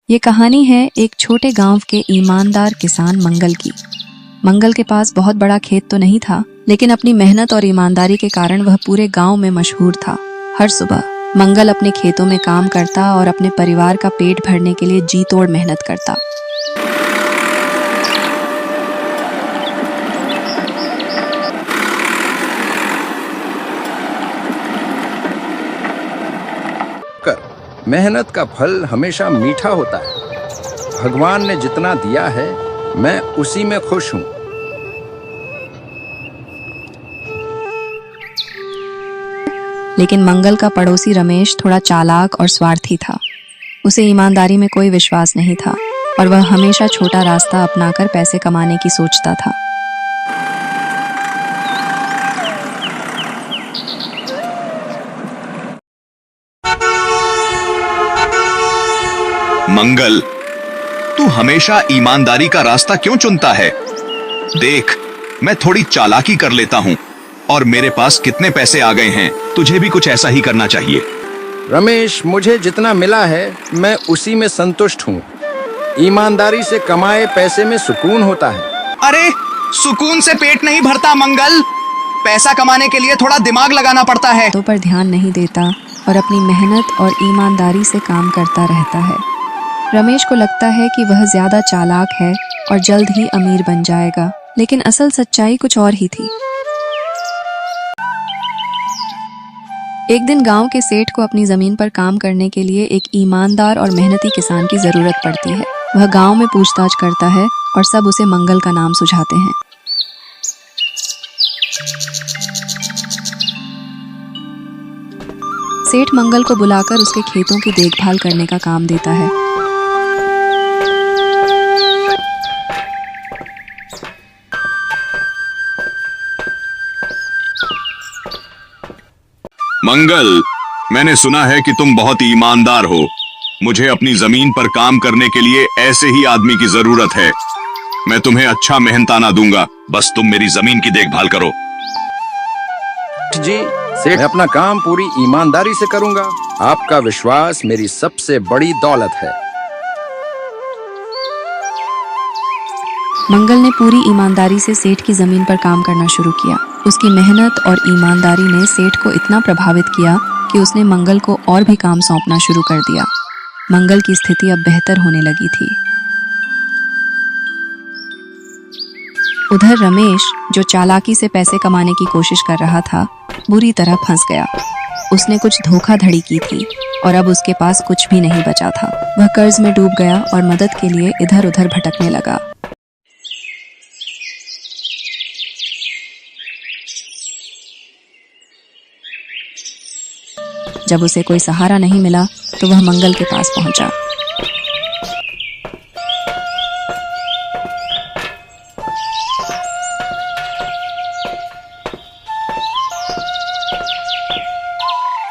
ये कहानी है एक छोटे गांव के ईमानदार किसान मंगल की। मंगल के पास बहुत बड़ा खेत तो नहीं था, लेकिन अपनी मेहनत और ईमानदारी के कारण वह पूरे गांव में मशहूर था। हर सुबह मंगल अपने खेतों में काम करता और अपने परिवार का पेट भरने के लिए जी तोड़ मेहनत करता। मेहनत का फल हमेशा मीठा होता है। भगवान ने जितना दिया है मैं उसी में खुश हूँ। लेकिन मंगल का पड़ोसी रमेश थोड़ा चालाक और स्वार्थी था। उसे ईमानदारी में कोई विश्वास नहीं था और वह हमेशा छोटा रास्ता अपनाकर पैसे कमाने की सोचता था। मंगल, तू हमेशा ईमानदारी का रास्ता क्यों चुनता है? देख, मैं थोड़ी चालाकी कर लेता हूँ और मेरे पास कितने पैसे आ गए हैं। तुझे भी कुछ ऐसा ही करना चाहिए। रमेश, मुझे जितना मिला है मैं उसी में संतुष्ट हूँ। ईमानदारी से कमाए पैसे में सुकून होता है। अरे, सुकून से पेट नहीं भरता मंगल। पैसा कमाने के लिए थोड़ा दिमाग लगाना पड़ता है। तो पर ध्यान नहीं देता और अपनी मेहनत और ईमानदारी से काम करता रहता है। रमेश को लगता है कि वह ज्यादा चालाक है और जल्द ही अमीर बन जाएगा, लेकिन असल सच्चाई कुछ और ही थी। एक दिन गांव के सेठ को अपनी जमीन पर काम करने के लिए एक ईमानदार और मेहनती किसान की जरूरत पड़ती है। वह गांव में पूछताछ करता है और सब उसे मंगल का नाम सुझाते हैं। सेठ मंगल को बुलाकर उसके खेतों की देखभाल करने का काम देता है। मंगल, मैंने सुना है कि तुम बहुत ईमानदार हो। मुझे अपनी जमीन पर काम करने के लिए ऐसे ही आदमी की जरूरत है। मैं तुम्हें अच्छा मेहनताना दूंगा, बस तुम मेरी जमीन की देखभाल करो। जी सेठ, मैं अपना काम पूरी ईमानदारी से करूंगा। आपका विश्वास मेरी सबसे बड़ी दौलत है। मंगल ने पूरी ईमानदारी से सेठ की जमीन पर काम करना शुरू किया। उसकी मेहनत और ईमानदारी ने सेठ को इतना प्रभावित किया कि उसने मंगल को और भी काम सौंपना शुरू कर दिया। मंगल की स्थिति अब बेहतर होने लगी थी। उधर रमेश, जो चालाकी से पैसे कमाने की कोशिश कर रहा था, बुरी तरह फंस गया। उसने कुछ धोखाधड़ी की थी और अब उसके पास कुछ भी नहीं बचा था। वह कर्ज में डूब गया और मदद के लिए इधर उधर भटकने लगा। जब उसे कोई सहारा नहीं मिला तो वह मंगल के पास पहुंचा।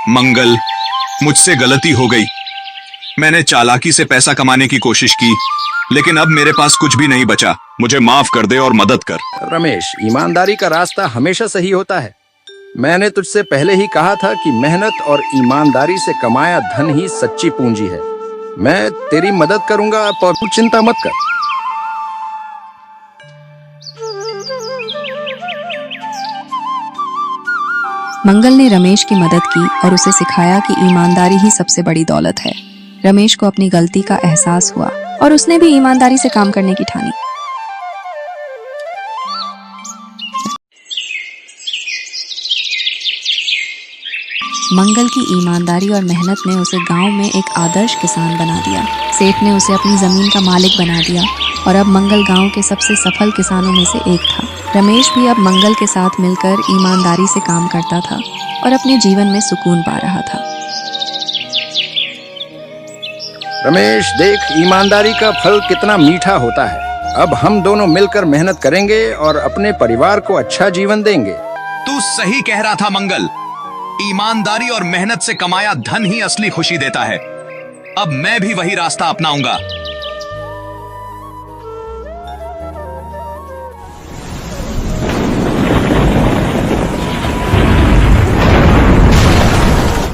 मंगल, मुझसे गलती हो गई। मैंने चालाकी से पैसा कमाने की कोशिश की, लेकिन अब मेरे पास कुछ भी नहीं बचा। मुझे माफ कर दे और मदद कर। रमेश, ईमानदारी का रास्ता हमेशा सही होता है। मैंने तुझसे पहले ही कहा था कि मेहनत और ईमानदारी से कमाया धन ही सच्ची पूंजी है। मैं तेरी मदद करूंगा, पर तू चिंता मत कर। मंगल ने रमेश की मदद की और उसे सिखाया कि ईमानदारी ही सबसे बड़ी दौलत है। रमेश को अपनी गलती का एहसास हुआ और उसने भी ईमानदारी से काम करने की ठानी। मंगल की ईमानदारी और मेहनत ने उसे गांव में एक आदर्श किसान बना दिया। सेठ ने उसे अपनी जमीन का मालिक बना दिया और अब मंगल गांव के सबसे सफल किसानों में से एक था। रमेश भी अब मंगल के साथ मिलकर ईमानदारी से काम करता था और अपने जीवन में सुकून पा रहा था। रमेश, देख, ईमानदारी का फल कितना मीठा होता है। अब हम दोनों मिलकर मेहनत करेंगे और अपने परिवार को अच्छा जीवन देंगे। तू सही कह रहा था मंगल। ईमानदारी और मेहनत से कमाया धन ही असली खुशी देता है। अब मैं भी वही रास्ता अपनाऊंगा।